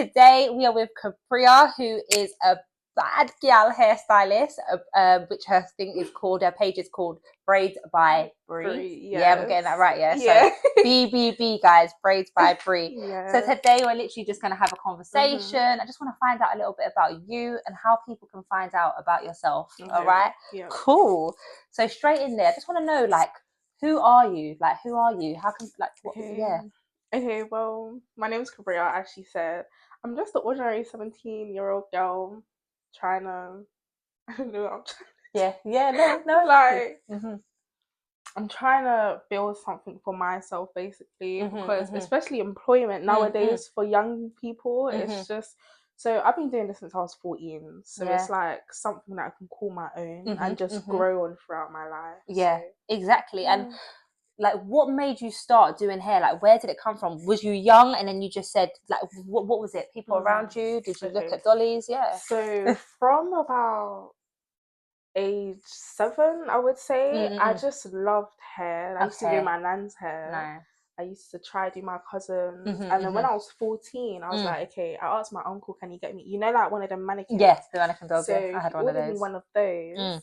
Today we are with Capria, who is a bad gal hairstylist, which her page is called Braids by Bree. Yes. Yeah, I'm getting that right, yeah? Yeah. So BBB, guys, Braids by Bree. Yeah. So today we're literally just going to have a conversation. I just want to find out a little bit about you and how people can find out about yourself, all right? Yeah. Cool. So straight in there, I just want to know, like, who are you? Like, who are you? How can, like, what, yeah. Okay, well, my name is Cabria, as she said. I'm just an ordinary 17-year-old girl trying to, I don't know, I'm trying no. like, I'm trying to build something for myself, basically, because especially employment nowadays for young people, it's just, so I've been doing this since I was 14, so it's like something that I can call my own and just grow on throughout my life. Yeah, so, exactly. And like, what made you start doing hair? Like, where did it come from? Was you young and then you just said, like, what was it? People around you? Did you look at dollies? Yeah. So from about age 7, I would say, I just loved hair. I used to do my nan's hair. Nice. I used to try do my cousins, and then when I was 14, I was like, okay. I asked my uncle, "Can you get me, like one of them mannequins?" Yes, the mannequin dog. So I had he one of ordered me those. one of those,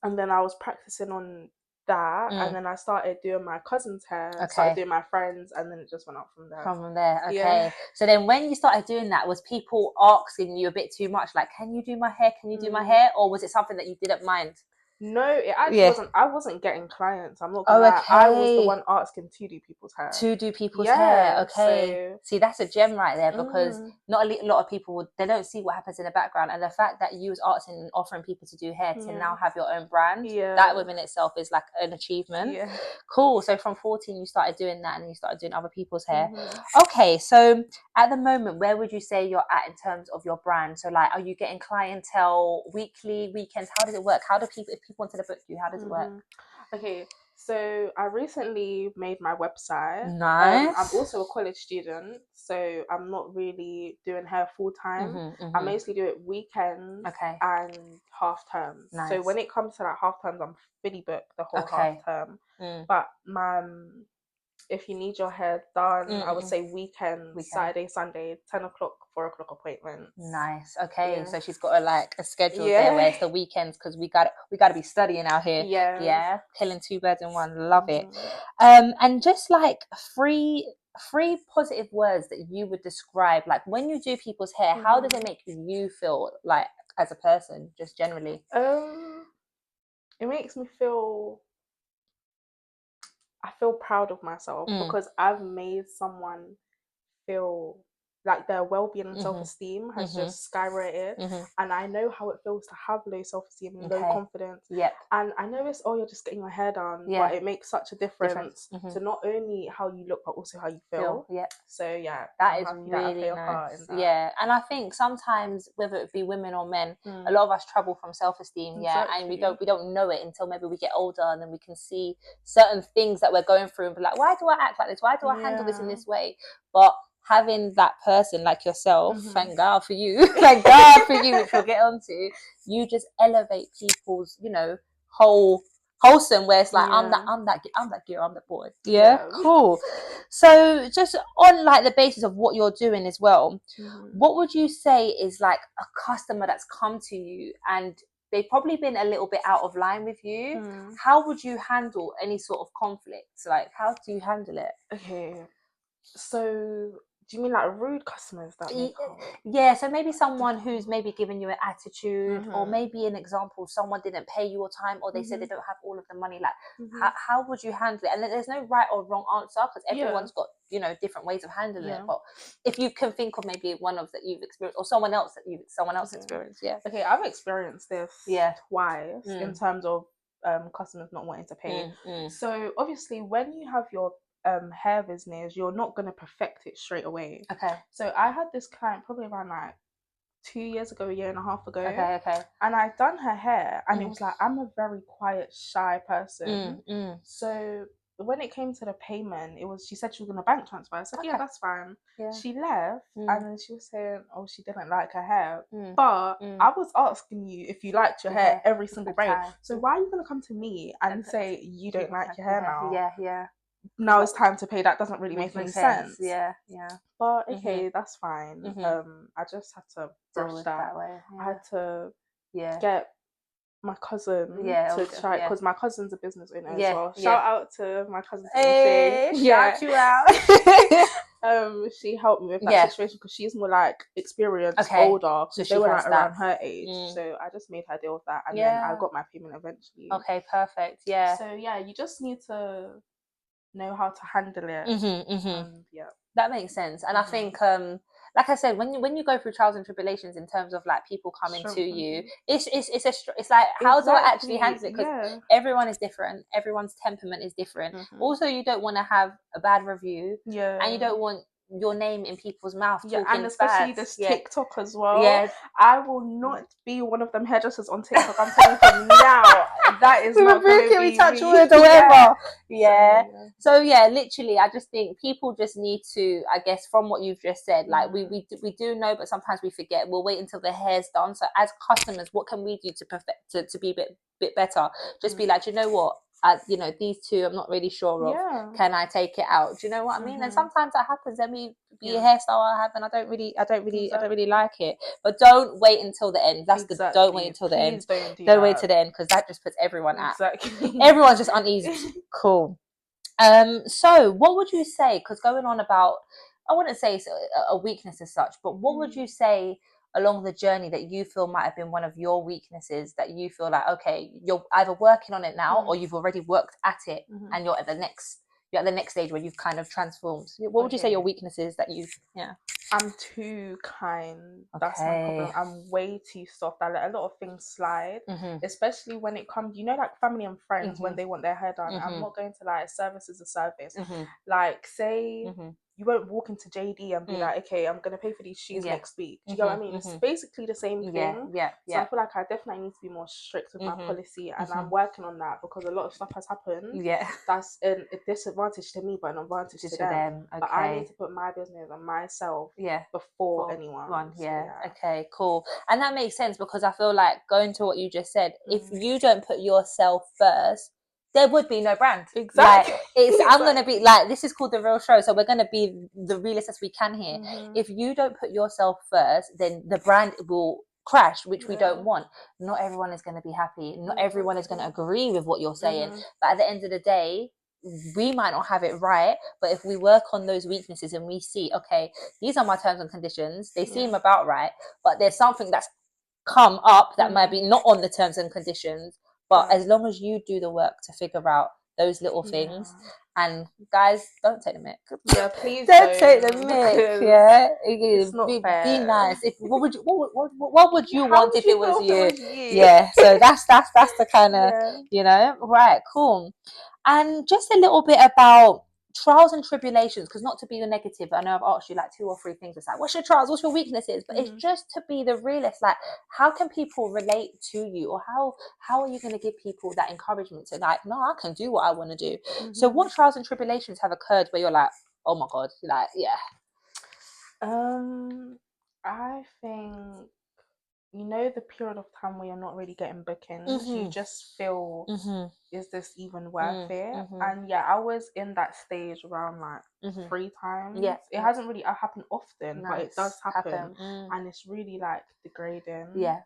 and then I was practicing on that, and then I started doing my cousin's hair, started doing my friends, and then it just went up from there. Okay. Yeah. So then when you started doing that, was people asking you a bit too much, like, can you do my hair? Can you do my hair? Or was it something that you didn't mind? No, it actually wasn't. I wasn't getting clients. I'm not gonna lie. I was the one asking to do people's hair. Okay. See, that's a gem right there, because not a lot of people they don't see what happens in the background, and the fact that you was asking and offering people to do hair to now have your own brand, that within itself is like an achievement. Cool. So from 14 you started doing that, and you started doing other people's hair. Okay, so at the moment, where would you say you're at in terms of your brand? So like, are you getting clientele weekly, weekends? How does it work? How do people, if people wanted to book you, how does it work? Okay, so I recently made my website. Nice. I'm also a college student, so I'm not really doing hair full time. I mostly do it weekends and half terms. Nice. So when it comes to like half terms, I'm fully booked the whole half term. But if you need your hair done, I would say weekend, Saturday, Sunday, 10 o'clock, 4 o'clock appointments. Nice. Okay, so she's got a schedule there where it's the weekends, because we got to be studying out here. Yeah, killing two birds in one. Love it. And just like three positive words that you would describe, like, when you do people's hair, how does it make you feel, like, as a person, just generally? It makes me feel, I feel proud of myself because I've made someone feel like their well-being and self-esteem has just skyrocketed, and I know how it feels to have low self-esteem and low confidence. And I know it's, you're just getting your hair done, but it makes such a difference to not only how you look but also how you feel. So yeah, that is really nice. And I think sometimes, whether it be women or men, a lot of us trouble from self-esteem. And we don't know it until maybe we get older, and then we can see certain things that we're going through and be like, why do I act like this? Why do I handle this in this way? But having that person like yourself, thank God for you, which we'll get onto, you just elevate people's, wholesome, where it's like, I'm that girl, I'm that boy. Cool. So just on like the basis of what you're doing as well, what would you say is like a customer that's come to you and they've probably been a little bit out of line with you? How would you handle any sort of conflicts? Like, how do you handle it? Okay, so do you mean like rude customers that may come? So maybe someone who's maybe giving you an attitude, or maybe an example, someone didn't pay you on time, or they said they don't have all of the money. Like, how would you handle it? And there's no right or wrong answer, because everyone's got different ways of handling it. But if you can think of maybe one of that you've experienced, or someone else experienced. Okay, I've experienced this twice in terms of customers not wanting to pay. So obviously, when you have your hair business, you're not going to perfect it straight away. So I had this client probably around like 2 years ago, a year and a half ago. And I'd done her hair, and it was like, I'm a very quiet, shy person. So when it came to the payment, she said she was going to bank transfer. I said, yeah, that's fine. She left, and then she was saying, she didn't like her hair. But I was asking you if you liked your hair every single braid. So why are you going to come to me and say you don't like your hair now? now it's time to pay. That doesn't really make any sense. Yeah. But okay, that's fine. I just had to brush that. way. I had to get my cousin to try, because my cousin's a business owner as well. Shout out to my cousin. Shout you out. She helped me with that situation because she's more like experienced, older, so they were like around her age. So I just made her deal with that, and then I got my payment eventually. Okay, perfect. So you just need to know how to handle it. And, that makes sense. And I think like I said, when you go through trials and tribulations in terms of like people coming to you, it's like, how do I actually handle it? Because everyone is different, everyone's temperament is different. Also, you don't want to have a bad review, and you don't want your name in people's mouth, and especially this TikTok as well. I will not be one of them hairdressers on TikTok. I'm telling you now, that is not going to be touch wood or whatever. So literally, I just think people just need to, I guess, from what you've just said, like we do know, but sometimes we forget. We'll wait until the hair's done. So as customers, what can we do to perfect to be a bit better? Just be like, you know what? These two I'm not really sure of. Can I take it out? Do you know what I mean? And sometimes that happens. Let me be a hairstyle I have, and I don't really like it. But don't wait until the end. That's don't wait until the end. Don't wait till the end, because that just puts everyone out. Everyone's just uneasy. Cool. So what would you say? Because going on about, I wouldn't say it's a weakness as such, but what would you say along the journey that you feel might have been one of your weaknesses, that you feel like, okay, you're either working on it now or you've already worked at it, and you're at the next stage where you've kind of transformed? What would you say your weaknesses that you've I'm too kind. That's my problem. I'm way too soft. I let a lot of things slide, especially when it comes, like family and friends, when they want their hair done. I'm not going to like, service is a service. Like, say you won't walk into JD and be like, okay, I'm gonna pay for these shoes next week. Do you get what I mean? It's basically the same thing. So I feel like I definitely need to be more strict with my policy, and I'm working on that, because a lot of stuff has happened. That's a disadvantage to me, but an advantage to them. But I need to put my business and myself before anyone. Okay, cool. And that makes sense, because I feel like, going to what you just said, if you don't put yourself first, there would be no brand. Exactly. Like, I'm gonna be like, this is called The Real Show, so we're gonna be the realest as we can here. If you don't put yourself first, then the brand will crash, which we don't want. Not everyone is going to be happy. Not everyone is going to agree with what you're saying. But at the end of the day, we might not have it right, but if we work on those weaknesses and we see, okay, these are my terms and conditions, they seem about right, but there's something that's come up that might be not on the terms and conditions. But as long as you do the work to figure out those little things, and guys, don't take the mic. Please don't take the mic. Yeah, it's not fair. Be nice. What would you want if it was you? Yeah. So that's the kind of right. Cool. And just a little bit about trials and tribulations, because not to be the negative, I know I've asked you like 2 or 3 things. It's like, what's your trials, what's your weaknesses? But it's just to be the realist. Like, how can people relate to you, or how are you going to give people that encouragement to, like, no, I can do what I want to do? So what trials and tribulations have occurred where you're like, oh my god, like, I think, the period of time where you're not really getting bookings, you just feel, is this even worth it? And I was in that stage around like 3 times. It hasn't really happened often, but it does happen. And it's really like degrading.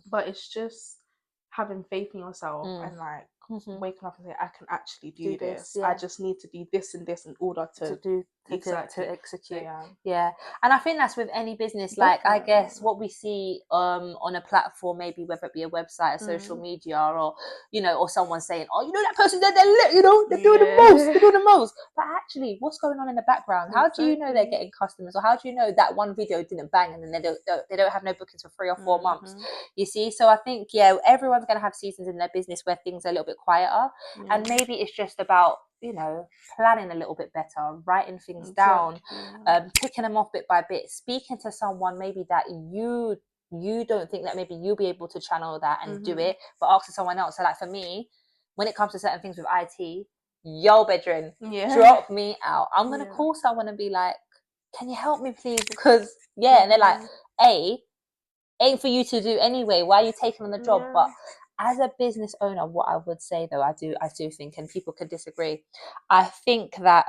But it's just having faith in yourself and like waking up and say, I can actually do this. I just need to do this and this in order to execute. And I think that's with any business. Like, I guess what we see on a platform, maybe whether it be a website, a social media, or or someone saying, oh, that person, they're lit, they're doing the most. But actually, what's going on in the background? How do you know they're getting customers, or how do you know that one video didn't bang and then they don't have no bookings for 3 or 4 months? You see, so I think everyone's going to have seasons in their business where things are a little bit quieter, and maybe it's just about planning a little bit better, writing things down, picking them off bit by bit, speaking to someone maybe that you don't think that maybe you'll be able to channel that and do it, but asking someone else. So like for me, when it comes to certain things with IT, bedroom, drop me out. I'm gonna call someone and be like, can you help me please? Because and they're like, ain't for you to do anyway, why are you taking on the job? But as a business owner, what I would say though, I do think, and people could disagree, I think that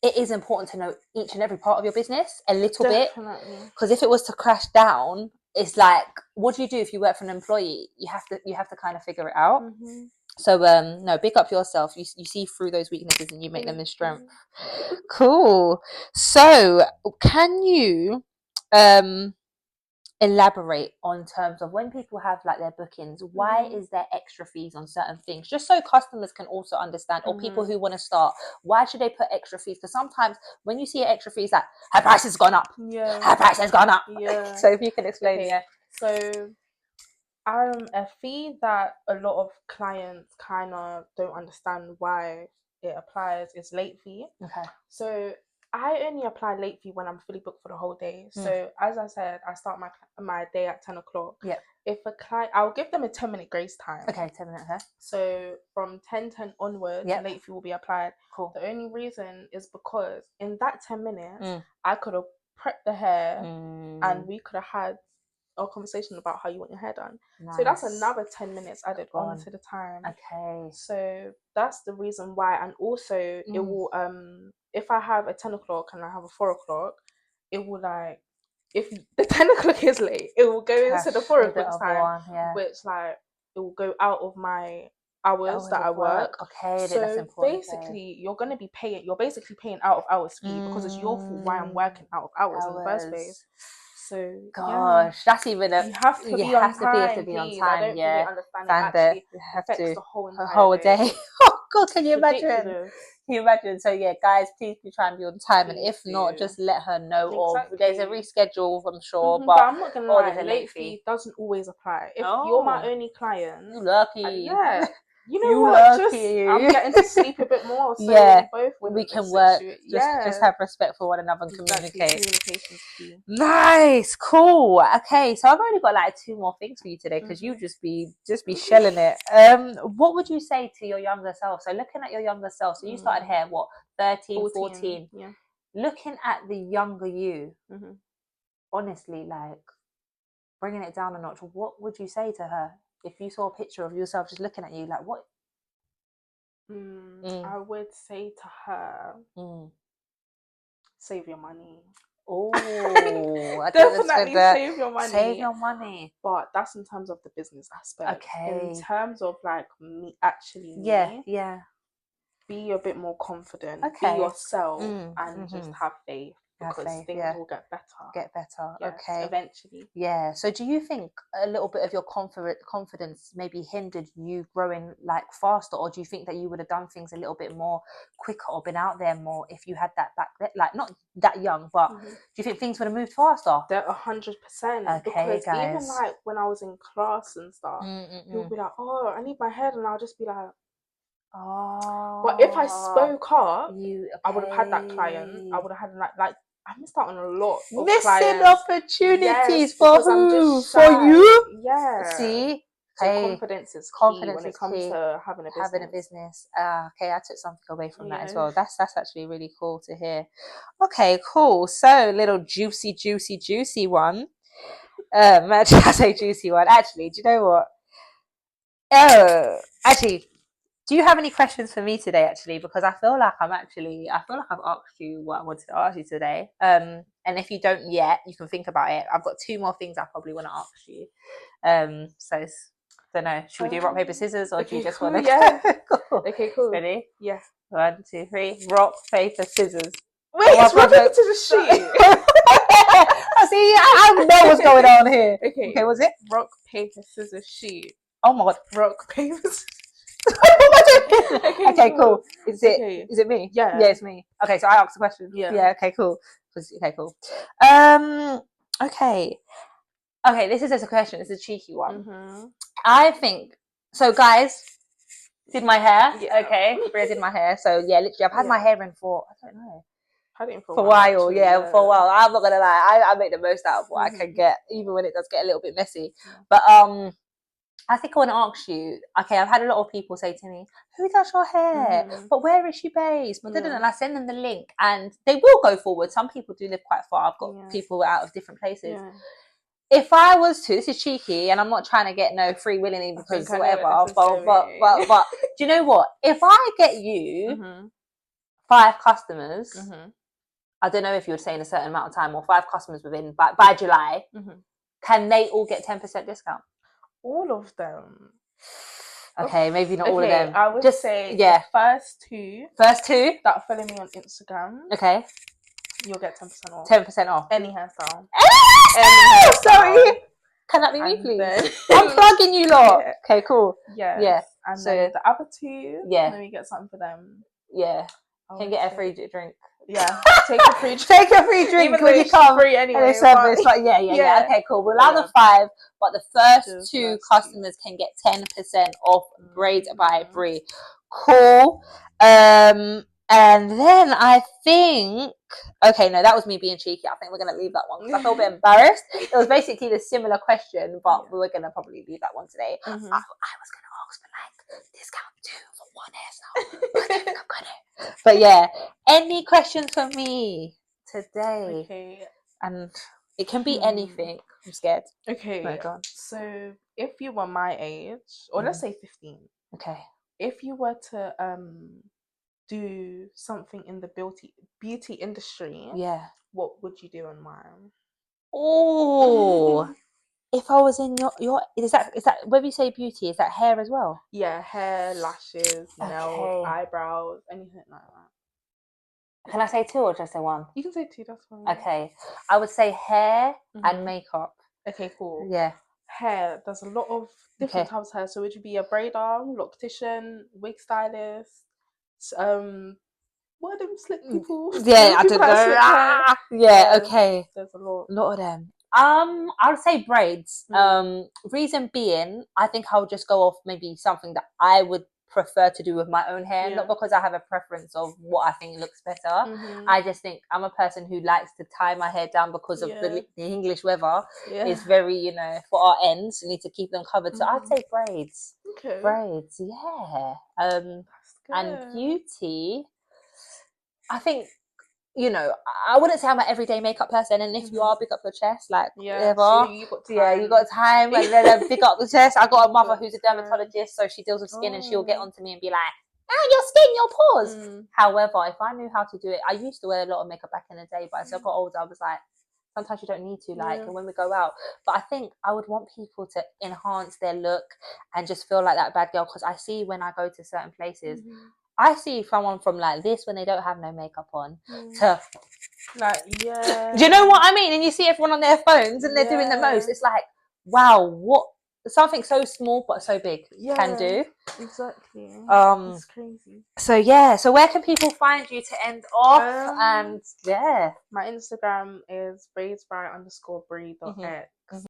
it is important to know each and every part of your business a little bit, because if it was to crash down, it's like, what do you do if you work for an employee? You have to kind of figure it out. So no, big up yourself. You see through those weaknesses and you make them in strength. Cool. So can you elaborate on terms of when people have like their bookings, why is there extra fees on certain things, just so customers can also understand, or people who want to start, why should they put extra fees? Because sometimes when you see extra fees, like her price has gone up, her price has gone up. So if you can explain. So a fee that a lot of clients kind of don't understand why it applies is late fee. So I only apply late fee when I'm fully booked for the whole day. So as I said, I start my day at 10 o'clock. If a client, I'll give them a 10-minute grace time. 10 minutes. So from 10:10 onwards, late fee will be applied. Cool. The only reason is because in that 10 minutes, I could have prepped the hair and we could have had a conversation about how you want your hair done. Nice. So that's another 10 minutes added onto the time. Okay. So that's the reason why. And also it will if I have a 10 o'clock and I have a 4 o'clock, it will like, if the 10 o'clock is late, it will go into the 4 o'clock time, which like it will go out of my hours that I work. Okay, so that's important. Basically you're basically paying out of hours fee because it's your fault why I'm working out of hours in the first place. So gosh, that's even you have to be on time. I don't really understand it actually affects the whole day. Oh god, can you imagine? Can you imagine? So yeah, guys, please be trying to be on time, and if not, just let her know. Or there's a reschedule, I'm sure. But I'm not gonna lie, late fee doesn't always apply. If you're my only client, you're lucky. You know what? I'm getting to sleep a bit more. So both we can work. Just have respect for one another and communicate. Communication's key. Nice, cool. Okay, so I've only got like 2 more things for you today because you just be shelling it. What would you say to your younger self? So looking at your younger self, so you started hair what, 13, 14? Yeah. Looking at the younger you, honestly, like bringing it down a notch, what would you say to her? If you saw a picture of yourself just looking at you, like what? I would say to her, save your money. Oh, definitely save your money. Save your money. But that's in terms of the business aspect. Okay. In terms of like me, be a bit more confident. Okay. Be yourself and just have faith. Because things will get better. Yes, okay. Eventually. Yeah. So do you think a little bit of your confidence maybe hindered you growing like faster, or do you think that you would have done things a little bit more quicker or been out there more if you had that back then? Like not that young, but do you think things would have moved faster? 100%. Okay, because guys. Even like when I was in class and stuff, people be like, "Oh, I need my hair," and I'll just be like, "Oh." But if I spoke up, I would have had that client. I would have had like. I missed out on a lot of missing opportunities for who? For you? Yeah. See? So confidence is key when it comes to having a business. Okay, I took something away from that as well. That's actually really cool to hear. Okay, cool. So little juicy one. Actually, I say juicy one. Actually, do you know what? Actually, do you have any questions for me today, actually? Because I feel like I've asked you what I wanted to ask you today. And if you don't yet, you can think about it. I've got 2 more things I probably want to ask you. So I don't know. Should we do rock, paper, scissors, or do you just want to? Yeah. Cool. Okay, cool. Ready? Yeah. 1, 2, 3. Rock, paper, scissors. Wait, it's rock, paper, scissors, shoot. See, I know what's going on here. Okay, was it? Rock, paper, scissors, shoot. Oh my god. Rock, paper, scissors. Okay, cool. Is it me? Yeah, it's me. Okay, so I asked the question. Yeah. Okay, cool. Okay, cool. Okay, this is just a question. It's a cheeky one. I think so, guys. Did my hair? Yeah. Okay, Bria did my hair. So yeah, literally, I've had my hair in for I don't know. Had it for a while. Actually, for a while. I'm not gonna lie. I make the most out of what I can get, even when it does get a little bit messy. But I think I want to ask you, okay, I've had a lot of people say to me, who does your hair? But where is she based? But and I send them the link and they will go forward. Some people do live quite far. I've got people out of different places. if I was to, this is cheeky, and I'm not trying to get no free willingly because whatever. But do you know what? If I get you 5 customers, I don't know if you would say in a certain amount of time or 5 customers within by July, can they all get 10% discount? All of them. Okay, maybe not all of them. I would just say the first two that follow me on Instagram. Okay. You'll get 10% off. 10% off. Any hairstyle. Sorry. Can that be me, please? I'm plugging you lot. Yeah. Okay, cool. Yes. Yeah. And so then the other 2, let me get something for them. Yeah. Can get a free drink. Yeah. Take a free drink. Take a free drink when you come. Free anyway. Service. But yeah. Okay, cool. We'll allow the 5, but the first 2 customers can get 10% off Braids by Brie. Cool. And then I think, okay, no, that was me being cheeky. I think we're going to leave that one because I feel a bit embarrassed. It was basically the similar question, but we were going to probably leave that one today. I was going to ask for like discount 2 for 1 hairstyle. I'm gonna. But yeah, any questions for me today? Okay. And it can be anything. I'm scared. Okay. No, go on. So if you were my age, or let's say 15. Okay. If you were to do something in the beauty industry, what would you do on mine? Oh, if I was in your is that when you say beauty, is that hair as well? Yeah, hair, lashes, nails, eyebrows, anything like that. Can I say 2 or just say 1? You can say 2, that's fine. Okay, I would say hair and makeup. Okay, cool. Yeah, hair. There's a lot of different types of hair. So would you be a braider, loctician, wig stylist? What are them slick people? Yeah, I don't know. Yeah, okay. There's a lot of them. I would say braids. Reason being, I think I would just go off maybe something that I would prefer to do with my own hair, not because I have a preference of what I think looks better. I just think I'm a person who likes to tie my hair down because of the English weather. It's very, for our ends, we need to keep them covered. So I'd say braids. Okay. Braids, yeah. And beauty, I think, I wouldn't say I'm an everyday makeup person, and if you are, big up your chest, like whatever. So you got time, and then big up the chest. I got a mother who's a dermatologist, so she deals with skin, and she'll get onto me and be like, your skin, your pores. However, if I knew how to do it, I used to wear a lot of makeup back in the day, but as I got older, I was like, sometimes you don't need to, and when we go out. But I think I would want people to enhance their look and just feel like that bad girl, because I see when I go to certain places, I see someone from like this when they don't have no makeup on to like, do you know what I mean? And you see everyone on their phones and they're doing the most. It's like, wow, what something so small but so big can do. Exactly. It's crazy. So where can people find you to end off? And my Instagram is braidsby_Brie.x.